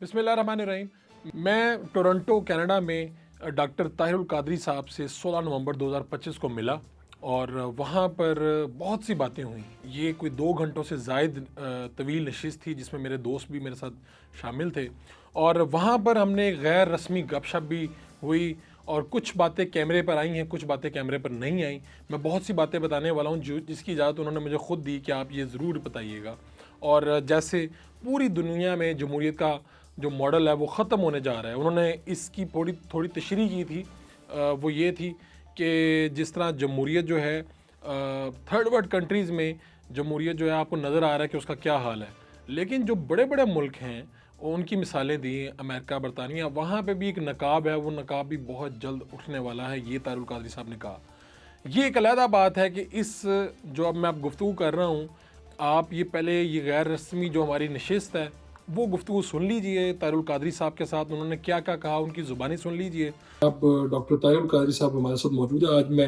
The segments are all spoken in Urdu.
بسم اللہ الرحمن الرحیم. میں ٹورنٹو کینیڈا میں ڈاکٹر طاہر القادری صاحب سے 16 نومبر 2025 کو ملا اور وہاں پر بہت سی باتیں ہوئیں. یہ کوئی 2 گھنٹوں سے زائد طویل نشست تھی جس میں میرے دوست بھی میرے ساتھ شامل تھے اور وہاں پر ہم نے غیر رسمی گپ شپ بھی ہوئی اور کچھ باتیں کیمرے پر آئی ہیں, کچھ باتیں کیمرے پر نہیں آئیں. میں بہت سی باتیں بتانے والا ہوں جس کی اجازت انہوں نے مجھے خود دی کہ آپ یہ ضرور بتائیے گا. اور جیسے پوری دنیا میں جمہوریت کا جو ماڈل ہے وہ ختم ہونے جا رہا ہے, انہوں نے اس کی تھوڑی تشریح کی تھی. وہ یہ تھی کہ جس طرح جمہوریت جو ہے تھرڈ ورلڈ کنٹریز میں جمہوریت جو ہے آپ کو نظر آ رہا ہے کہ اس کا کیا حال ہے, لیکن جو بڑے بڑے ملک ہیں ان کی مثالیں دی, امریکہ, برطانیہ, وہاں پہ بھی ایک نقاب ہے, وہ نقاب بھی بہت جلد اٹھنے والا ہے, یہ طاہر القادری صاحب نے کہا. یہ ایک علیحدہ بات ہے کہ اس جو اب میں آپ گفتگو کر رہا ہوں, آپ یہ پہلے یہ غیر رسمی جو ہماری نشست ہے وہ گفتگو سن لیجئے طاہر القادری صاحب کے ساتھ, انہوں نے کیا کیا کہا ان کی زبانی سن لیجئے. اب ڈاکٹر طاہر القادری صاحب ہمارے ساتھ موجود ہے. آج میں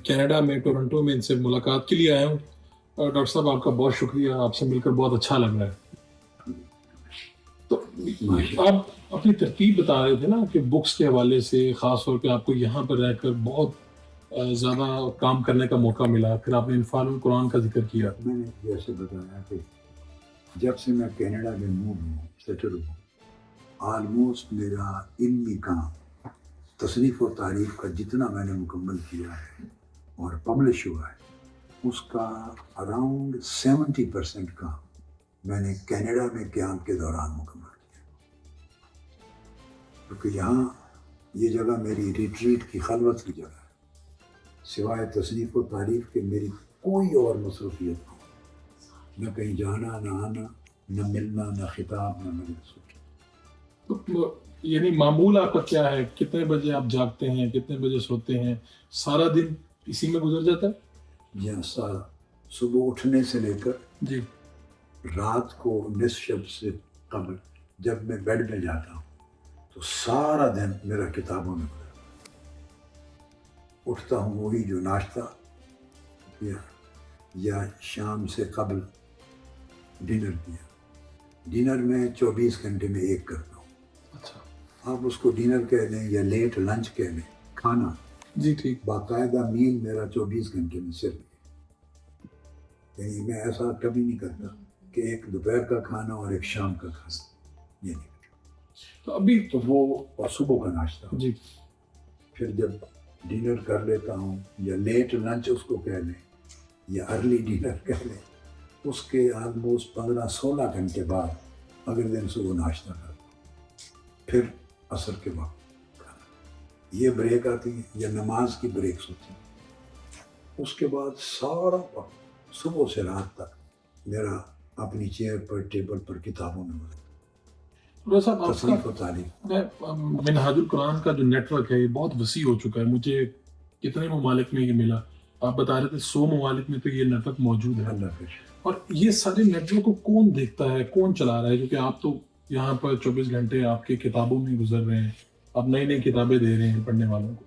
کینیڈا میں ٹورنٹو میں ان سے ملاقات کے لیے آیا ہوں. ڈاکٹر صاحب آپ کا بہت شکریہ, آپ سے مل کر بہت اچھا لگ رہا ہے. تو آپ اپنی ترتیب بتا رہے تھے نا کہ بکس کے حوالے سے, خاص طور پہ آپ کو یہاں پر رہ کر بہت زیادہ کام کرنے کا موقع ملا, پھر آپ نے انفال القرآن کا ذکر کیا. میں نے جیسے بتایا کہ جب سے میں کینیڈا میں موو ہوں, سیٹل ہوں, آلموسٹ میرا علمی کام تصنیف و تعریف کا جتنا میں نے مکمل کیا ہے اور پبلش ہوا ہے اس کا اراؤنڈ 70% کام میں نے کینیڈا میں قیام کے دوران مکمل کیا, کیونکہ یہاں یہ جگہ میری ریٹریٹ کی خلوت کی جگہ ہے. سوائے تصنیف و تعریف کے میری کوئی اور مصروفیت نہیں, نہ کہیں جانا, نہ آنا, نہ ملنا, نہ خطاب, نہ تو یعنی معمول آپ کا کیا ہے, کتنے بجے آپ جاگتے ہیں, کتنے بجے سوتے ہیں, سارا دن اسی میں گزر جاتا ہے؟ یا سارا صبح اٹھنے سے لے کر جی, رات کو نصف شب سے قبل جب میں بیڈ میں جاتا ہوں تو سارا دن میرا کتابوں میں گزرتا ہے. اٹھتا ہوں وہی جو ناشتہ یا شام سے قبل ڈنر کیا. ڈنر میں 24 گھنٹے میں ایک کرتا ہوں. اچھا, آپ اس کو ڈنر کہہ لیں یا لیٹ لنچ کہہ لیں, کھانا جی ٹھیک. باقاعدہ میل میرا 24 گھنٹے میں صرف ہے. یعنی میں ایسا کبھی نہیں کرتا کہ ایک دوپہر کا کھانا اور ایک شام کا کھانا, یہ نہیں کرتا. تو ابھی تو وہ اور صبح کا ناشتہ. جی, پھر جب ڈنر کر لیتا ہوں یا لیٹ لنچ اس کو کہہ لیں یا ارلی ڈنر کہہ لیں, اس کے آلموسٹ 15-16 گھنٹے بعد اگر دن سے وہ ناشتہ کرتا ہوں, پھر عصر کے وقت کھانا. یہ بریک آتی ہے یا نماز کی بریکس ہوتی ہیں. اس کے بعد سارا وقت صبح سے رات تک میرا اپنی چیئر پر, ٹیبل پر, کتابوں میں گزرتا. صاحب تصنیف و تعریف. منہاج القرآن کا جو نیٹ ورک ہے یہ بہت وسیع ہو چکا ہے. مجھے کتنے ممالک میں یہ ملا, آپ بتا رہے تھے 100 ممالک میں تو یہ نیٹ ورک موجود ہے. اللہ کا اور یہ سارے نیٹ ورک کو کون دیکھتا ہے, کون چلا رہا ہے؟ کیونکہ آپ تو یہاں پر 24 گھنٹے آپ کی کتابوں میں گزر رہے ہیں, آپ نئی نئی کتابیں دے رہے ہیں پڑھنے والوں کو,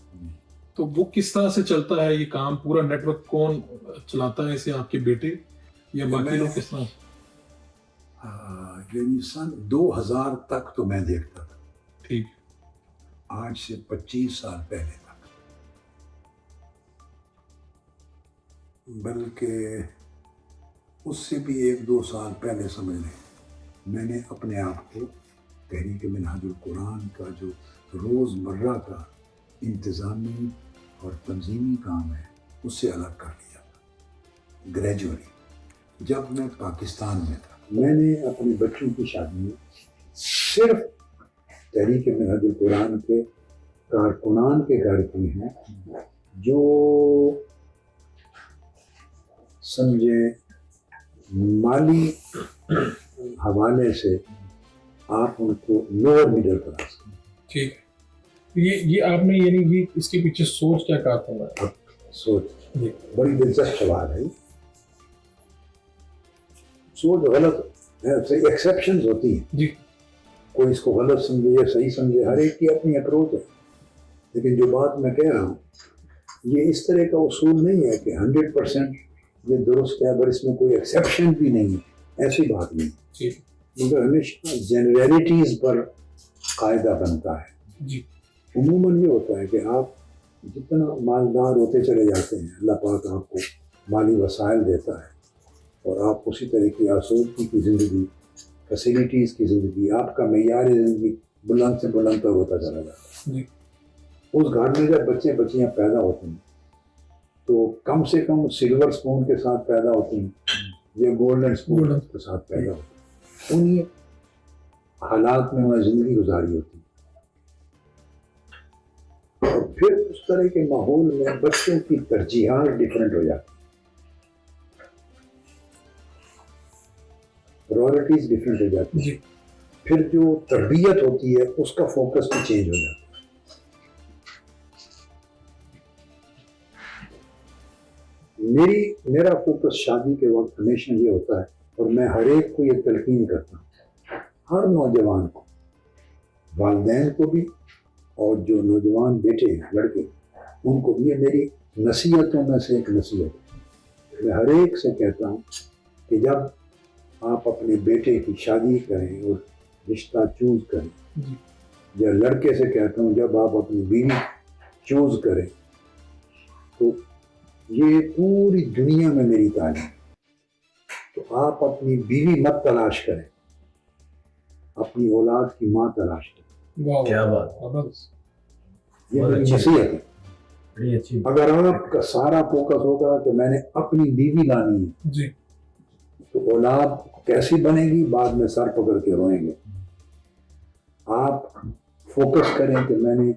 تو وہ کس طرح سے چلتا ہے یہ کام, پورا نیٹ ورک کون چلاتا ہے اسے, آپ کے بیٹے یا باقی لوگ کس طرح؟ یعنی سن 2000 تک تو میں دیکھتا تھا. ٹھیک. آج سے 25 سال پہلے تک, بلکہ اس سے بھی 1-2 سال پہلے سمجھ لیں, میں نے اپنے آپ کو تحریک منہاج القرآن کا جو روز مرہ کا انتظامی اور تنظیمی کام ہے اس سے الگ کر لیا تھا گریجولی. جب میں پاکستان میں تھا, میں نے اپنے بچوں کی شادی میں صرف تحریک منہاج القرآن کے کارکنان کے گھر کی ہیں جو سمجھے مالی حوالے سے آپ ان کو لوور مڈل کلاس. ٹھیک. یہ آپ نے یعنی یہ اس کے پیچھے سوچ کیا کہا تھا؟ اب سوچ بڑی دلچسپ سوال ہے. سوچ غلط ہے, ایکسیپشنز ہوتی ہیں جی, کوئی اس کو غلط سمجھے یا صحیح سمجھے, ہر ایک کی اپنی اپروچ ہے. لیکن جو بات میں کہہ رہا ہوں یہ اس طرح کا اصول نہیں ہے کہ 100% یہ درست ہے اگر اس میں کوئی ایکسیپشن بھی نہیں ہے, ایسی بات نہیں. جی, مگر ہمیشہ جنریلٹیز پر قاعدہ بنتا ہے. جی عموماً یہ ہوتا ہے کہ آپ جتنا مالدار ہوتے چلے جاتے ہیں اللہ پاک آپ کو مالی وسائل دیتا ہے اور آپ اسی طرح کی آسودگی کی زندگی، فیسلٹیز کی زندگی، آپ کا معیار زندگی بلند سے بلند تک ہوتا چلا جاتا ہے. جی اس گھر میں جب بچے بچیاں پیدا ہوتے ہیں تو کم سے کم سلور سپون کے ساتھ پیدا ہوتے ہیں یا گولڈن سپون کے ساتھ پیدا ہوتے ہیں. انہیں حالات میں انہیں زندگی گزاری ہوتی ہے اور پھر اس طرح کے ماحول میں بچوں کی ترجیحات ڈفرینٹ ہو جاتی ہیں، پرائورٹیز ڈفرینٹ ہو جاتی ہیں. جی پھر جو تربیت ہوتی ہے اس کا فوکس بھی چینج ہو جاتا ہے. میرا فوکس شادی کے وقت ہمیشہ یہ ہوتا ہے اور میں ہر ایک کو یہ تلقین کرتا ہوں، ہر نوجوان کو، والدین کو بھی اور جو نوجوان بیٹے ہیں لڑکے ان کو بھی. یہ میری نصیحتوں میں سے ایک نصیحت ہے. میں ہر ایک سے کہتا ہوں کہ جب آپ اپنے بیٹے کی شادی کریں اور رشتہ چوز کریں، یا لڑکے سے کہتا ہوں جب آپ اپنی بیوی چوز کریں، تو یہ پوری دنیا میں میری تعلیم ہے. تو آپ اپنی بیوی مت تلاش کریں، اپنی اولاد کی ماں تلاش کریں. کیا بات، یہ میری نصیحت ہے. بڑی اچھی. اگر آپ کا سارا فوکس ہوگا کہ میں نے اپنی بیوی لانی ہے جی تو اولاد کیسی بنے گی بعد میں سر پکڑ کے روئیں گے. آپ فوکس کریں کہ میں نے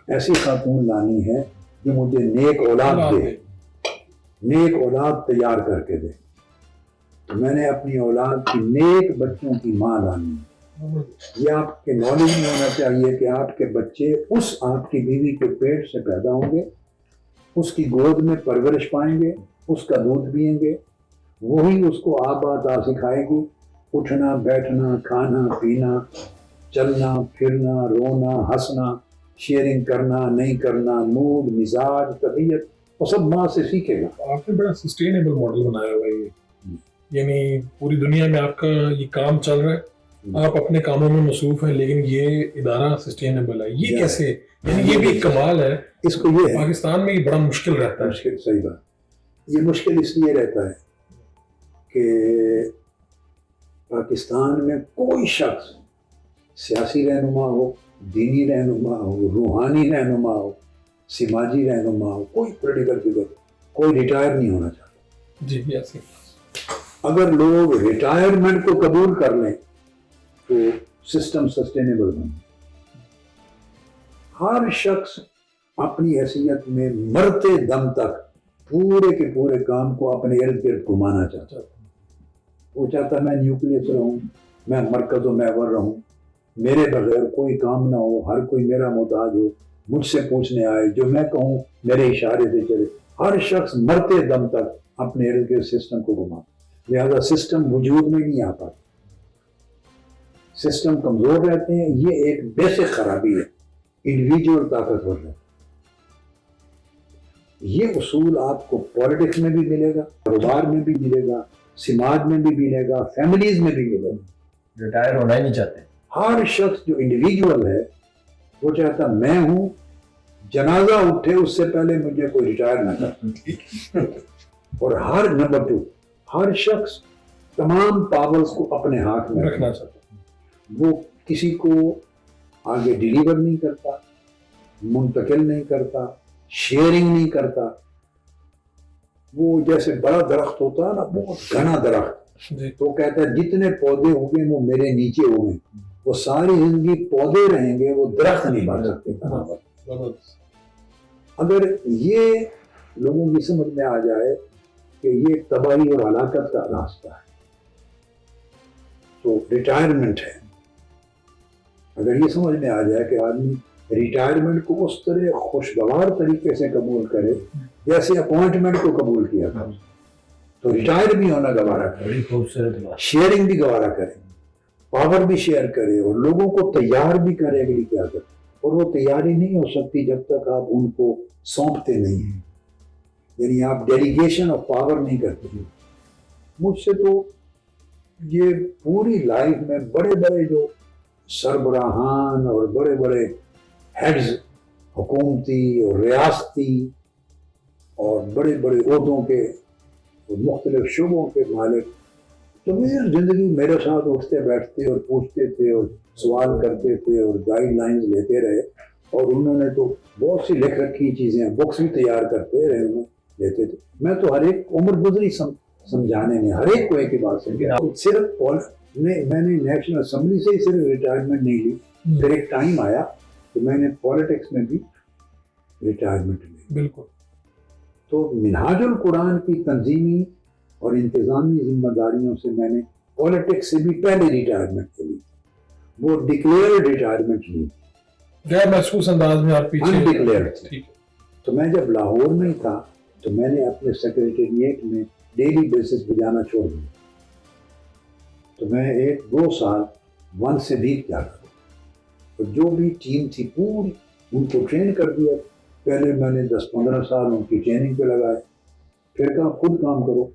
ایسی خاتون لانی ہے جو مجھے نیک اولاد دے، نیک اولاد تیار کر کے دے. میں نے اپنی اولاد کی نیک بچوں کی ماں لانی ہے. یہ آپ کے نالج میں ہونا چاہیے کہ آپ کے بچے اس آپ کی بیوی کے پیٹ سے پیدا ہوں گے، اس کی گود میں پرورش پائیں گے، اس کا دودھ پئیں گے، وہی اس کو آبا سکھائے گی، اٹھنا بیٹھنا کھانا پینا چلنا پھرنا رونا ہنسنا شیئرنگ کرنا نہیں کرنا، موڈ مزاج طبیعت وہ سب ماں سے سیکھے گا. آپ نے بڑا سسٹینیبل ماڈل بنایا ہوا ہے یہ، یعنی پوری دنیا میں آپ کا یہ کام چل رہا ہے، آپ اپنے کاموں میں مصروف ہیں لیکن یہ ادارہ سسٹینیبل ہے. یہ کیسے، یعنی یہ بھی ایک کمال ہے. اس کو یہ ہے پاکستان میں یہ بڑا مشکل رہتا ہے. مشکل، صحیح بات. یہ مشکل اس لیے رہتا ہے کہ پاکستان میں کوئی شخص سیاسی رہنما ہو، دینی رہنما ہو، روحانی رہنما ہو، سماجی رہنما ہو، کوئی پولیٹیکل فگر کوئی ریٹائر نہیں ہونا چاہتا. جی ایسے اگر لوگ ریٹائرمنٹ کو قبول کر لیں تو سسٹم سسٹینیبل بنے. ہر شخص اپنی حیثیت میں مرتے دم تک پورے کے پورے کام کو اپنے ارد گرد گھمانا چاہتا ہے. وہ چاہتا ہے میں نیوکلیس رہوں، میں مرکز و محور رہوں، میرے بغیر کوئی کام نہ ہو، ہر کوئی میرا محتاج ہو، مجھ سے پوچھنے آئے، جو میں کہوں میرے اشارے سے چلے. ہر شخص مرتے دم تک اپنے ارد گرد سسٹم کو گھما، لہذا سسٹم وجود میں نہیں آ پاتا. سسٹم کمزور رہتے ہیں. یہ ایک بیسک خرابی ہے. انڈیویجول طاقتور ہے. یہ اصول آپ کو پولیٹکس میں بھی ملے گا، کاروبار میں بھی ملے گا، سماج میں بھی ملے گا، فیملیز میں بھی ملے گا. ریٹائر ہونا ہی نہیں چاہتے. ہر شخص جو انڈیویجول ہے وہ چاہتا میں ہوں، جنازہ اٹھے اس سے پہلے مجھے کوئی ریٹائر نہ کر. اور ہر نمبر 2 ہر شخص تمام پاورز کو اپنے ہاتھ میں رکھنا چاہتا. وہ کسی کو آگے ڈیلیور نہیں کرتا، منتقل نہیں کرتا، شیئرنگ نہیں کرتا. وہ جیسے بڑا درخت ہوتا ہے نا، بہت گھنا درخت، تو کہتا ہے جتنے پودے ہوں گے وہ میرے نیچے ہوں گے. وہ ساری زندگی پودے رہیں گے، وہ درخت نہیں بڑھ سکتے. اگر یہ لوگوں کی سمجھ میں آ جائے کہ یہ تباہی اور ہلاکت کا راستہ ہے تو ریٹائرمنٹ ہے. اگر یہ سمجھ میں آ جائے کہ آدمی ریٹائرمنٹ کو اس طرح خوشگوار طریقے سے قبول کرے جیسے اپوائنٹمنٹ کو قبول کیا تھا، تو ریٹائر بھی ہونا گوارا کرے، بڑی خوبصورت بات. شیئرنگ بھی گوارا کرے، پاور بھی شیئر کرے اور لوگوں کو تیار بھی کرے اگلی قیادت. اور وہ تیاری نہیں ہو سکتی جب تک آپ ان کو سونپتے نہیں ہیں، یعنی آپ ڈیلیگیشن آف پاور نہیں کرتے. مجھ سے تو یہ پوری لائف میں بڑے بڑے جو سربراہان اور بڑے بڑے ہیڈز حکومتی اور ریاستی اور بڑے بڑے عہدوں کے اور مختلف شعبوں کے مالک تو میری زندگی میرے ساتھ اٹھتے بیٹھتے اور پوچھتے تھے اور سوال کرتے تھے اور گائیڈ لائنز لیتے رہے اور انہوں نے تو بہت سی لکھ رکھی چیزیں بکس بھی تیار کرتے رہے انہوں لیتے تھے. میں تو ہر ایک عمر گزری سمجھانے میں ہر ایک کو ایک ہی بات سمجھا. صرف میں نے نیشنل اسمبلی سے ہی صرف ریٹائرمنٹ نہیں لی, پھر ایک ٹائم آیا تو میں نے پالیٹکس میں بھی ریٹائرمنٹ لی. بالکل. تو منہاج القرآن کی تنظیمی اور انتظامی ذمہ داریوں سے میں نے پالیٹکس سے بھی پہلے ریٹائرمنٹ لی, وہ ڈکلیئرڈ ریٹائرمنٹ لی, غیر محسوس انداز میں آپ پیچھے ڈکلیئرڈ تھے. تو میں جب لاہور میں تھا تو میں نے اپنے سیکریٹریٹ میں ڈیلی بیسس پہ جانا چھوڑ دیا. تو میں 1-2 سال ونس اے ویک جاتا تھا اور جو بھی ٹیم تھی پوری ان کو ٹرین کر دیا. پہلے میں نے 10-15 سال ان کی ٹریننگ پہ لگائے, پھر کہا خود کام کرو,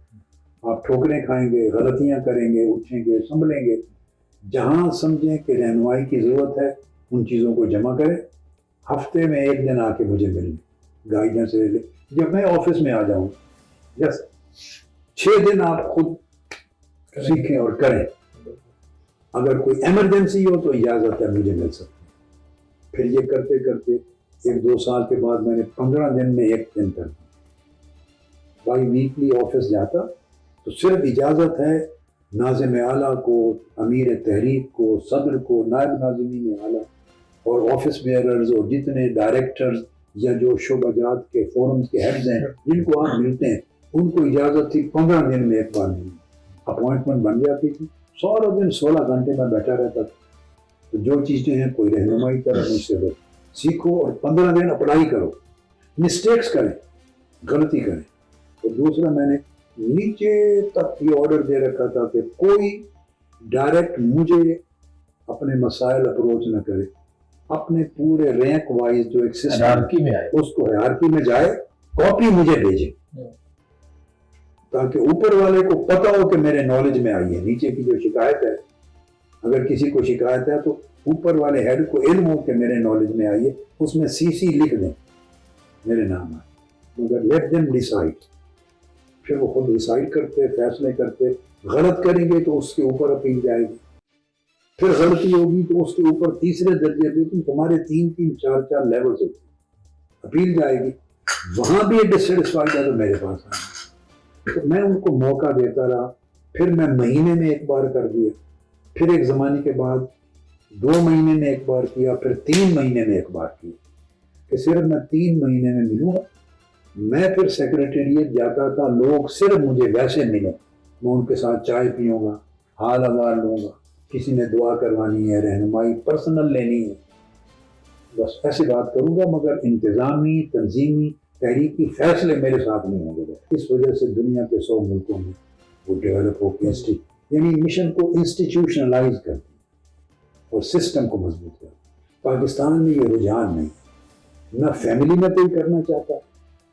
آپ ٹھوکریں کھائیں گے, غلطیاں کریں گے, اٹھیں گے, سنبھلیں گے, جہاں سمجھیں کہ رہنمائی کی ضرورت ہے ان چیزوں کو جمع کریں, ہفتے میں 1 دن آ کے مجھے ملیں, گائیڈنس لے لیں. جب میں آفس میں آ جاؤں جس 6 دن آپ خود سیکھیں اور کریں, اگر کوئی ایمرجنسی ہو تو اجازت ہے مجھے مل سکتی ہے. پھر یہ کرتے کرتے 1-2 سال کے بعد میں نے 15 دن میں 1 دن کر دیا. بائی ویکلی آفس جاتا تو صرف اجازت ہے ناظم اعلیٰ کو, امیر تحریک کو, صدر کو, نائب ناظمین اعلیٰ اور آفس بیئررز اور جتنے ڈائریکٹرز یا جو شعبہ جات کے فورمز کے ہیڈز ہیں جن کو آپ ملتے ہیں ان کو اجازت تھی 15 دن میں 1 بار ملنے. اپوائنٹمنٹ بن جاتی تھی, سارا دن 16 گھنٹے میں بیٹھا رہتا تھا. تو جو چیزیں ہیں کوئی رہنمائی طرح مجھ سے سیکھو اور 15 دن اپلائی کرو, مسٹیکس کریں, غلطی کریں. اور دوسرا میں نے نیچے تک یہ آرڈر دے رکھا تھا کہ کوئی ڈائریکٹ مجھے اپنے مسائل اپروچ نہ کرے, اپنے پورے رینک وائز جو ایک سسٹم میں آئے اس کو ہیرارکی میں جائے, کاپی مجھے بھیجے تاکہ اوپر والے کو پتا ہو کہ میرے نالج میں آئی ہے. نیچے کی جو شکایت ہے, اگر کسی کو شکایت ہے تو اوپر والے ہیڈ کو علم ہو کہ میرے نالج میں آئی ہے, اس میں CC لکھ دیں میرے نام آئے, مگر لیٹ دیم ڈیسائڈ. پھر وہ خود ڈیسائڈ کرتے, فیصلے کرتے. غلط کریں گے تو اس کے اوپر اپیل جائے گی, پھر غلطی ہوگی تو اس کے اوپر تیسرے درجے پہ تمہارے 3-3, 4-4 لیولز ہوتے ہیں, اپیل جائے گی. وہاں بھی ڈسٹسفائیڈ ہے تو میرے پاس آئے. تو میں ان کو موقع دیتا رہا. پھر میں مہینے میں 1 بار کر دیا, پھر ایک زمانے کے بعد 2 مہینے میں 1 بار کیا, پھر 3 مہینے میں 1 بار کیا کہ صرف میں 3 مہینے میں ملوں گا. میں پھر سیکریٹریٹ جاتا تھا, لوگ صرف مجھے ویسے ملیں, میں ان کے ساتھ چائے پیوں گا, حال احوال لوں گا, کسی نے دعا کروانی ہے, رہنمائی پرسنل لینی ہے, بس ایسی بات کروں گا. مگر انتظامی تنظیمی تحریکی فیصلے میرے ساتھ نہیں ہوں گے. اس وجہ سے دنیا کے 100 ملکوں میں وہ ڈیولپ ہو کے یعنی مشن کو انسٹیٹیوشنلائز کرتی اور سسٹم کو مضبوط کرتی. پاکستان میں یہ رجحان نہیں, نہ فیملی میں کوئی کرنا چاہتا,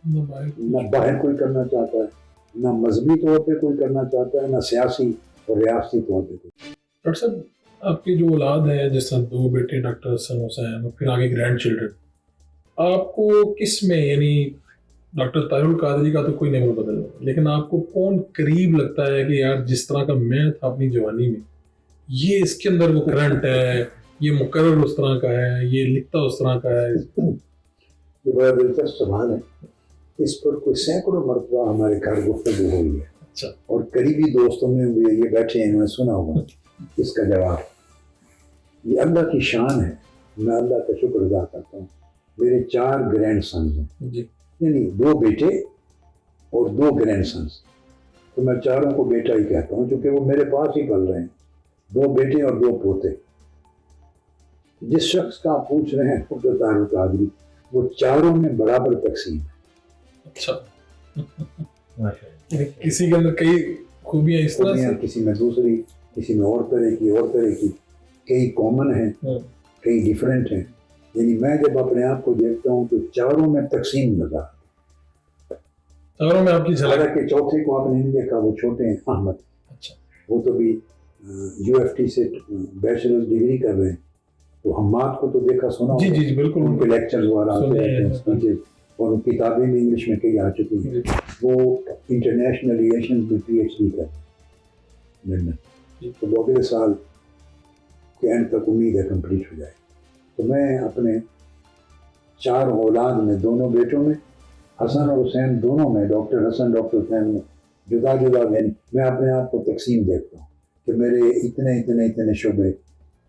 نہ باہر کوئی کرنا چاہتا ہے, نہ مذہبی طور پہ کوئی کرنا چاہتا ہے, نہ سیاسی اور ریاستی طور پہ کوئی. ڈاکٹر صاحب, آپ کی جو اولاد ہے, جیسا 2 بیٹے ڈاکٹر حسن حسین اور پھر آگے گرینڈ چلڈرن, آپ کو کس میں, یعنی ڈاکٹر طاہر القادری کا تو کوئی نہیں بدل, لیکن آپ کو کون قریب لگتا ہے کہ یار جس طرح کا میں تھا اپنی جوانی میں, یہ اس کے اندر وہ کرنٹ ہے, یہ مقرر اس طرح کا ہے, یہ لکھتا اس طرح کا ہے؟ یہ بڑا دلچسپ سوال ہے. اس پر کوئی سینکڑوں مرتبہ ہمارے گھر گفتگو ہوئی ہے. اچھا. اور قریبی دوستوں میں بھی یہ بیٹھے ہیں, انہوں نے سنا ہوگا اس کا جواب. یہ اللہ کی شان ہے, میں اللہ کا شکر ادا کرتا ہوں. میرے 4 گرینڈ سنز ہیں جی, یعنی 2 بیٹے اور 2 گرینڈ سنز. تو میں چاروں کو بیٹا ہی کہتا ہوں کیونکہ وہ میرے پاس ہی پل رہے ہیں. 2 بیٹے اور 2 پوتے. جس شخص کا آپ پوچھ رہے ہیں ڈاکٹر طاہر القادری, وہ چاروں میں برابر تقسیم ہے. اچھا. کسی کے اندر کئی خوبیاں اس طرح سے, کسی میں دوسری, کسی میں اور طرح کی, کئی کامن ہیں, کئی ڈیفرنٹ ہیں. یعنی میں جب اپنے آپ کو دیکھتا ہوں تو چاروں میں تقسیم نظر. چاروں میں آپ کی جھلک کہ چوتھے کو آپ نے نہیں دیکھا, وہ چھوٹے ہیں احمد. اچھا. وہ تو بھی UFT سے بیچلر ڈگری کر رہے ہیں، تو حماد کو تو دیکھا سنا جی ہوگا، جی جی بالکل ان کے لیکچرز وغیرہ آتے سنے رہتے ہیں، ہیں۔ اسپیچز، اور ان کتابیں بھی انگلش میں کئی آ چکی ہیں۔ وہ انٹرنیشنل ریلیشنز میں PhD کر لندن، تو وہ اگلے سال کے اینڈ تک امید ہے کمپلیٹ ہو جائے۔ تو میں اپنے 4 اولاد میں، دونوں بیٹوں میں، حسن اور حسین دونوں میں، ڈاکٹر حسن ڈاکٹر حسین میں جدا جدا میں اپنے آپ کو تقسیم دیکھتا ہوں کہ میرے اتنے شعبے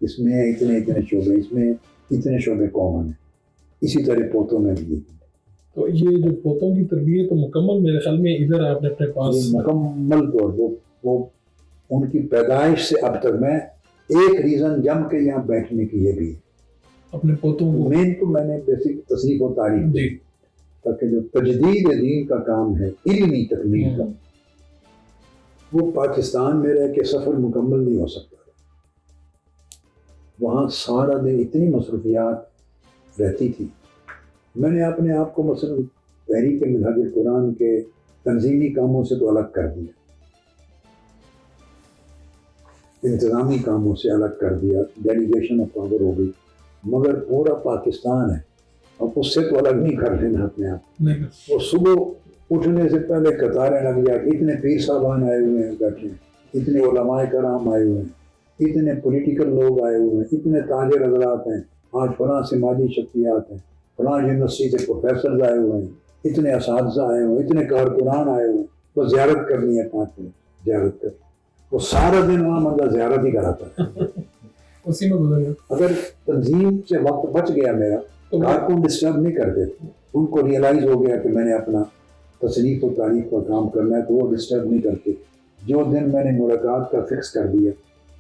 اس میں، اتنے شعبے اس میں، اتنے شعبے کامن ہیں۔ اسی طرح پوتوں میں بھی تو یہ جو پوتوں کی تربیت تو مکمل میرے خیال میں ادھر آپ نے اپنے پاس یہ مکمل طور وہ ان کی پیدائش سے اب تک، میں ایک ریزن جم کے یہاں بیٹھنے کی یہ بھی ہے، اپنے پوتوں کو مین تو میں نے بیسک تصریف و تعریف جی تاکہ جو تجدید دین کا کام ہے، علمی تکمیل کا، وہ پاکستان میں رہ کے سفر مکمل نہیں ہو سکتا۔ وہاں سارا دن اتنی مصروفیات رہتی تھی، میں نے اپنے آپ کو مثلا تحریک منہاج القرآن کے تنظیمی کاموں سے تو الگ کر دیا، انتظامی کاموں سے الگ کر دیا، ڈیلیگیشن آف پاور ہو گئی، مگر پورا پاکستان ہے، اب اس سے تو الگ نہیں کر لینا اپنے آپ۔ نہیں وہ صبح اٹھنے سے پہلے قطاریں لگ جا کے اتنے پیر صاحبان آئے ہوئے ہیں بیٹھے ہیں، اتنے علماء کرام آئے ہوئے ہیں، اتنے پولیٹیکل لوگ آئے ہوئے ہیں، اتنے تاجر حضرات ہیں، آج فلاں سماجی شخصیات ہیں، فلاں یونیورسٹی سے پروفیسرز آئے ہوئے ہیں، اتنے اساتذہ آئے ہوئے ہیں، اتنے کارکنان آئے ہوئے ہیں، وہ زیارت کرنی ہے 5 منٹ زیارت کر، وہ سارا دن وہاں مطلب زیارت ہی کراتا ہے۔ اسی میں گزر گیا اگر تنظیم سے وقت بچ گیا میرا، تو کارکن ڈسٹرب نہیں کرتے، ان کو ریئلائز ہو گیا کہ میں نے اپنا تصریف و تعریف کا کام کرنا ہے، تو وہ ڈسٹرب نہیں کرتے۔ جو دن میں نے ملاقات کا فکس کر دیا،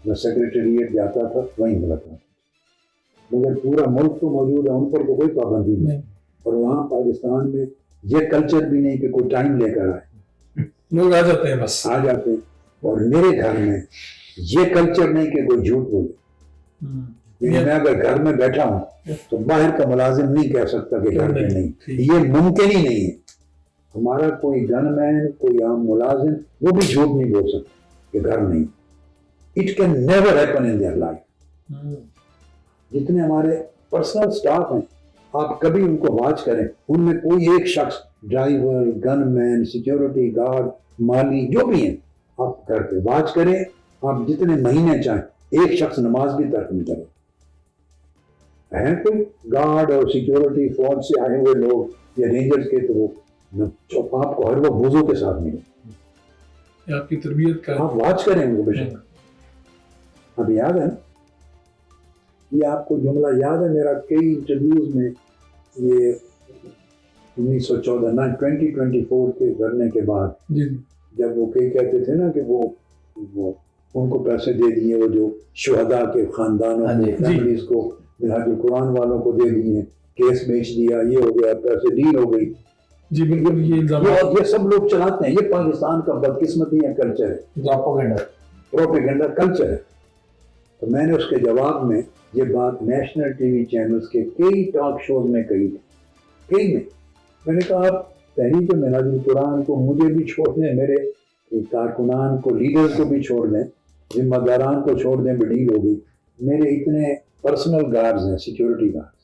میں سیکریٹریٹ جاتا تھا، وہیں ملاقات، مگر پورا ملک تو موجود ہے، ان پر تو کوئی پابندی نہیں، اور وہاں پاکستان میں یہ کلچر بھی نہیں کہ کوئی ٹائم لے کر آئے، لوگ آ جاتے ہیں بس آ جاتے ہیں۔ اور میرے گھر میں یہ کلچر نہیں کہ کوئی جھوٹ بولے، میں اگر گھر میں بیٹھا ہوں تو باہر کا ملازم نہیں کہہ سکتا کہ گھر میں نہیں، یہ ممکن ہی نہیں ہے۔ ہمارا کوئی گن مین، کوئی عام ملازم، وہ بھی جھوٹ نہیں بول سکتا کہ گھر نہیں۔ It can never happen in their life. جتنے ہمارے پرسنل سٹاف ہیں، آپ کبھی ان کو واچ کریں، ان میں کوئی ایک شخص، ڈرائیور، گن مین، سیکیورٹی گارڈ، مالی، جو بھی ہیں، آپ گھر پہ واچ کریں، آپ جتنے مہینے چاہیں، ایک شخص نماز بھی ترک نہیں کرے۔ ہیں کوئی گارڈ اور سیکیورٹی فوج سے آئے ہوئے لوگ یا رینجرز کے، تو وہ آپ کو ہر وہ بوزوں کے ساتھ ملے، یہ آپ کی تربیت کا آپ واچ کریں ان کو بے شک۔ اب یاد ہے نا، یہ آپ کو جملہ یاد ہے میرا کئی انٹرویوز میں، یہ 1914 2024 کے بھرنے کے بعد، جی جب وہ کئی کہتے تھے نا کہ وہ ان کو پیسے دے دیے، وہ جو شہداء کے خاندانوں کو، فیملیز کو، منہاج القرآن والوں کو دے دیے، کیس بیچ دیا، یہ ہو گیا، پیسے ڈیل ہو گئی، جی بالکل، یہ الزامات یہ سب لوگ چلاتے ہیں۔ یہ پاکستان کا بدقسمتی ہے کلچر ہے، پروپیگنڈا کلچر ہے۔ تو میں نے اس کے جواب میں یہ بات نیشنل ٹی وی چینلز کے کئی ٹاک شوز میں کہی تھی، کئی میں نے کہا آپ تحریک منہاج القرآن کو مجھے بھی چھوڑ دیں، میرے کارکنان کو، لیڈرز کو بھی چھوڑ دیں، ذمہ داران کو چھوڑ دیں، ڈیل ہو گئی، میرے اتنے پرسنل گارڈز ہیں، سیکیورٹی گارڈز،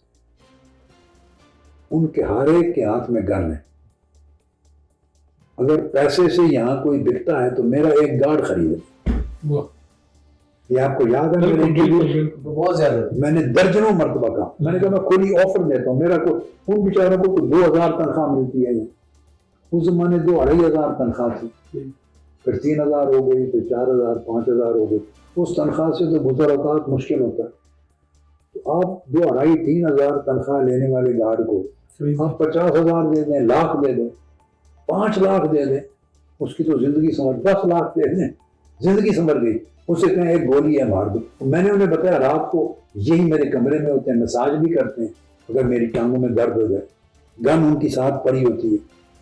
ان کے ہر ایک کے ہاتھ میں گن ہے۔ اگر پیسے سے یہاں کوئی بکتا ہے تو میرا ایک گارڈ خریدے۔ یہ آپ کو یاد ہے میرے انٹرویو بہت زیادہ میں نے درجنوں مرتبہ کہا، میں نے کہا میں کھلی آفر دیتا ہوں، میرا کو ان بیچاروں کو 2000 تنخواہ ملتی ہے، اس زمانے 2-2500 تنخواہ تھی، پھر 3000 ہو گئی، پھر 4000 5000 ہو گئی، اس تنخواہ سے تو گزر اوقات مشکل ہوتا ہے۔ تو آپ 2500-3000 تنخواہ لینے والے گارڈ کو آپ 50,000 دے دیں، لاکھ دے دیں، 5 لاکھ دے دیں، اس کی تو زندگی سمجھ، 10 لاکھ دے دیں، زندگی سمجھ گئی، اس سے کہیں ایک گولی ہے مار دو۔ میں نے انہیں بتایا رات کو یہی میرے کمرے میں ہوتے ہیں، مساج بھی کرتے ہیں اگر میری ٹانگوں میں درد ہو جائے، گن ان کی ساتھ پڑی ہوتی ہے،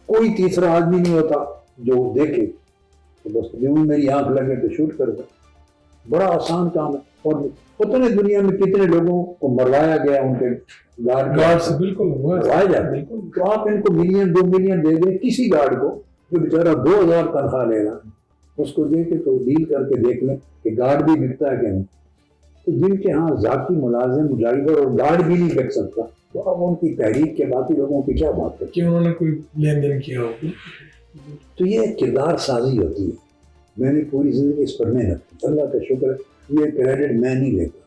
کوئی تیسرا آدمی نہیں ہوتا جو دیکھے، تو بس جو میری آنکھ لگے تو شوٹ کر دو، بڑا آسان کام ہے۔ اور پتہ نہیں دنیا میں کتنے لوگوں کو مروایا گیا ان کے گارڈ سے، بالکل مروایا جاتا ہے۔ تو آپ ان کو 1-2 ملین دے دیں کسی گارڈ کو جو بیچارہ 2000 تنخواہ لے گا، اس کو دے کے تو ڈیل کر کے دیکھ لیں کہ گارڈ بھی بکتا ہے کہ نہیں. تو جن کے ہاں ذاتی ملازم ڈرائیور اور گارڈ بھی نہیں بک سکتا تو اب ان کی تحریک کے باقی لوگوں کی کیا بات ہے کہ انہوں نے کوئی لین دین کیا ہو. تو یہ کردار سازی ہوتی ہے. میں نے پوری زندگی اس پر محنت کی, اللہ کا شکر ہے. یہ کریڈٹ میں نہیں لیتا,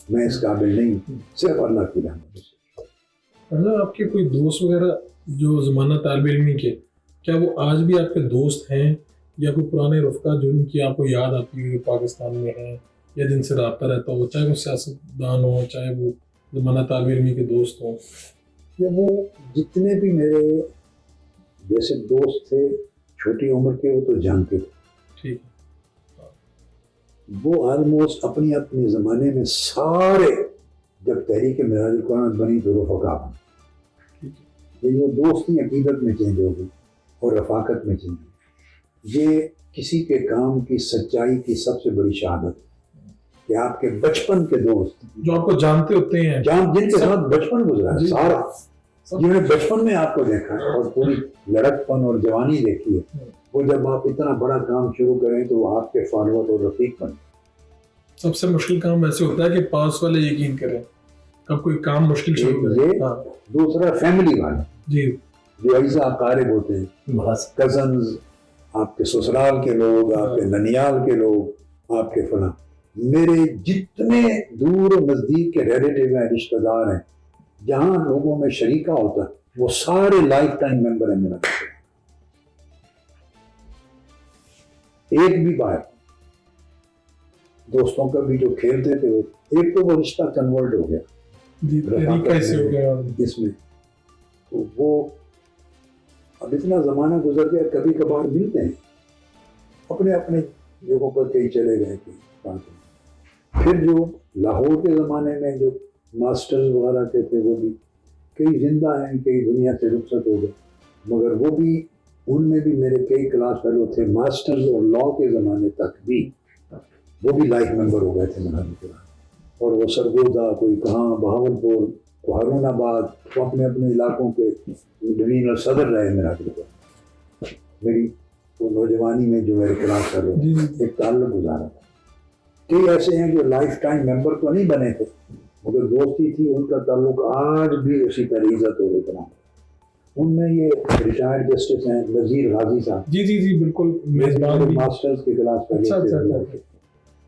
میں اس قابل نہیں ہوں, صرف اللہ کی رحمت سے. اللہ, آپ کے کوئی دوست وغیرہ جو زمانہ طالب علمی کے, کیا وہ آج بھی آپ کے دوست ہیں, یا کوئی پرانے رفقا جو ان کی آپ کو یاد آتی ہو پاکستان میں ہیں, یا جن سے رابطہ رہتا ہو, چاہے وہ سیاستدان ہوں, چاہے وہ زمانہ طالب علمی کے دوست ہوں؟ یا وہ جتنے بھی میرے بیسک دوست تھے چھوٹی عمر کے, وہ تو جانتے تھے. ٹھیک. وہ آلموسٹ اپنی اپنے زمانے میں سارے, جب تحریک معراج القرآن بنی تو رفقا بن. یہ جو دوستی عقیدت میں چینج ہو گئی اور رفاقت میں چینج ہو گئی. یہ کسی کے کام کی سچائی کی سب سے بڑی شہادت ہے کہ آپ کے بچپن کے دوست جو آپ کو جانتے ہوتے ہیں, جن کے ساتھ بچپن گزرا ہے سارا, جنہوں نے بچپن میں آپ کو دیکھا ہے اور پوری لڑکپن اور جوانی دیکھی ہے, وہ جب آپ اتنا بڑا کام شروع کریں تو وہ آپ کے فالوور اور رفیق بن. سب سے مشکل کام ایسے ہوتا ہے کہ پاس والے یقین کریں کب کوئی کام مشکل شروع کریں. دوسرا فیملی والے جی, جو اعزا اقارب ہوتے ہیں, کزنز, آپ کے سسرال کے لوگ, آپ کے ننیال کے لوگ, آپ کے فلاں. میرے جتنے دور و نزدیک کے ریلیٹیو ہیں, رشتہ دار ہیں, جہاں لوگوں میں شریکہ ہوتا ہے, وہ سارے لائف ٹائم ممبر ہیں میرا. ایک بھی باہر دوستوں کا بھی جو کھیلتے تھے, وہ ایک تو وہ رشتہ کنورٹ ہو گیا اس میں, تو وہ اب اتنا زمانہ گزر گیا, کبھی کبھار ملتے ہیں, اپنے اپنے جگہوں پر کہیں چلے گئے کہیں بات. پھر جو لاہور کے زمانے میں جو ماسٹرز وغیرہ کے تھے, وہ بھی کئی زندہ ہیں, کئی دنیا سے رخصت ہو گئے, مگر وہ بھی, ان میں بھی میرے کئی کلاس فیلو تھے ماسٹرز اور لاء کے زمانے تک بھی, وہ بھی لائف ممبر ہو گئے تھے منہج القرآن. اور وہ سرگودا, کوئی کہاں بہاولپور, کوئی ہارون آباد, وہ اپنے اپنے علاقوں کے ڈویژنل صدر رہے منہج القرآن. میری وہ نوجوانی میں جو میرے کلاس فیلو ایک تعلق گزارا تھا. کئی ایسے ہیں جو لائف ٹائم ممبر تو نہیں بنے تھے, مگر دوستی تھی, ان کا تعلق آج بھی اسی طرح عزت ہو رہا. ان میں یہ ریٹائرڈ جسٹس ہیں نذیر غازی صاحب, جی بالکل, میزبان بھی ماسٹرز کے کلاس فیلو تھے.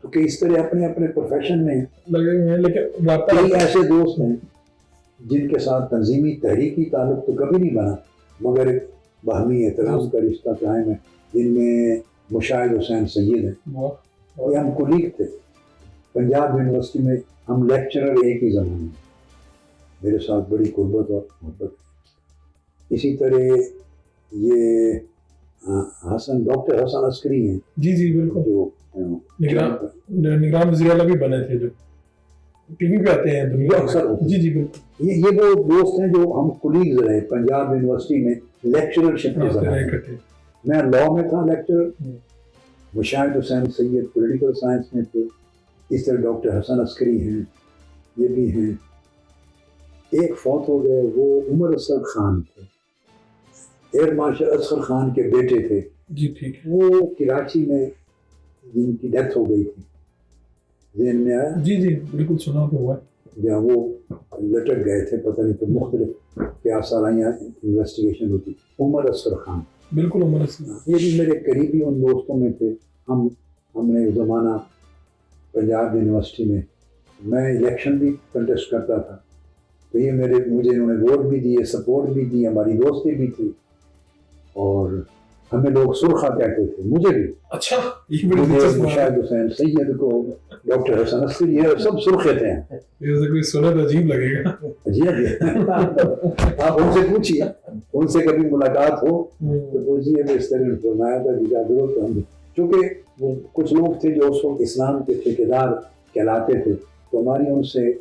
تو کہ اس طرح اپنے اپنے پروفیشن میں لگے ہوئے ہیں, لیکن کئی ایسے دوست ہیں جن کے ساتھ تنظیمی تحریکی تعلق تو کبھی نہیں بنا, مگر ایک باہمی احترام کا رشتہ قائم ہے. جن میں مشاہد حسین سید ہیں, اور ہم کولیگ تھے پنجاب یونیورسٹی میں, ہم لیکچرر ایک ہی زمانے میں, میرے ساتھ بڑی قربت اور محبت. اسی طرح یہ ڈاکٹر حسن عسکری ہیں, جی بالکل, جو نگران وزیر اعلیٰ بھی بنے تھے, جو ٹی وی پہ آتے ہیں دنیا اکثر. جی بالکل, یہ وہ دوست ہیں جو ہم کولیگز رہے پنجاب یونیورسٹی میں لیکچررشپ کے زمانے. میں لاء میں تھا لیکچرر, مشاہد حسین سید پولیٹیکل سائنس میں تھے, اس طرح ڈاکٹر حسن عسکری ہیں, یہ بھی ہیں. ایک فوت ہو گئے, وہ عمر اصغر خان تھے, ایئر مارشل اصغر خان کے بیٹے تھے. جی ٹھیک, وہ کراچی میں جن کی ڈیتھ ہو گئی تھی, ذہن میں آیا؟ جی بالکل سنا تو ہوا, جہاں وہ لٹک گئے تھے, پتہ نہیں تو مختلف کیا سالانہ انویسٹیگیشن ہوتی. عمر اصغر خان, بالکل عمر اصغر, یہ بھی میرے قریبی ان دوستوں میں تھے. ہم نے زمانہ پنجاب یونیورسٹی میں, میں الیکشن بھی کنٹیسٹ کرتا تھا, تو یہ مجھے انہوں نے ووٹ بھی دیے, سپورٹ بھی دی, ہماری دوستی بھی تھی. اور ہمیں لوگ سرخا کہتے تھے, مجھے بھی. اچھا, مشاہد حسین سید کو, ڈاکٹر حسن عسکری, یہ سب سرخے تھے. کوئی سنا تو عجیب لگے گا. جی آپ ان سے پوچھیے, ان سے کبھی ملاقات ہو تو پوچھیے. اس طرح فرمایا تھا کہ چونکہ وہ کچھ لوگ تھے جو اس وقت اسلام کے ٹھیکیدار کہلاتے تھے, تو ہماری ان سے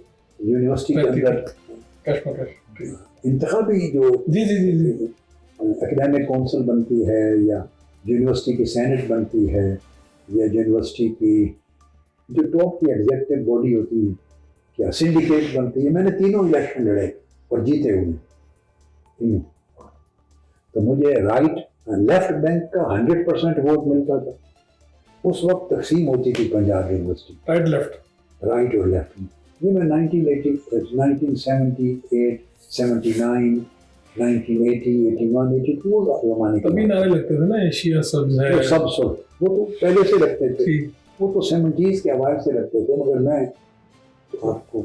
یونیورسٹی کے اندر انتخابی جو اکیڈیمک کونسل بنتی ہے, یا یونیورسٹی کی سینٹ بنتی ہے, یا یونیورسٹی کی جو ٹاپ کی ایگزیکٹو باڈی ہوتی ہے, کیا سنڈیکیٹ بنتی ہے. میں نے تینوں الیکشن لڑے اور جیتے ہوئے تینوں. تو مجھے رائٹ لیفٹ بینک کا 100% ووٹ ملتا تھا, اس وقت تقسیم ہوتی تھی Punjab university right left. Right اور لیفٹ میں. یہ میں 1978 79 1980 81 82 زمانے تبھی نعرے لگتے تھے نا ایشیا سبز ہے. سب وہ تو پہلے سے لگتے تھے, ٹھیک. وہ تو 70s کے اوائل سے لگتے تھے, مگر میں تو آپ کو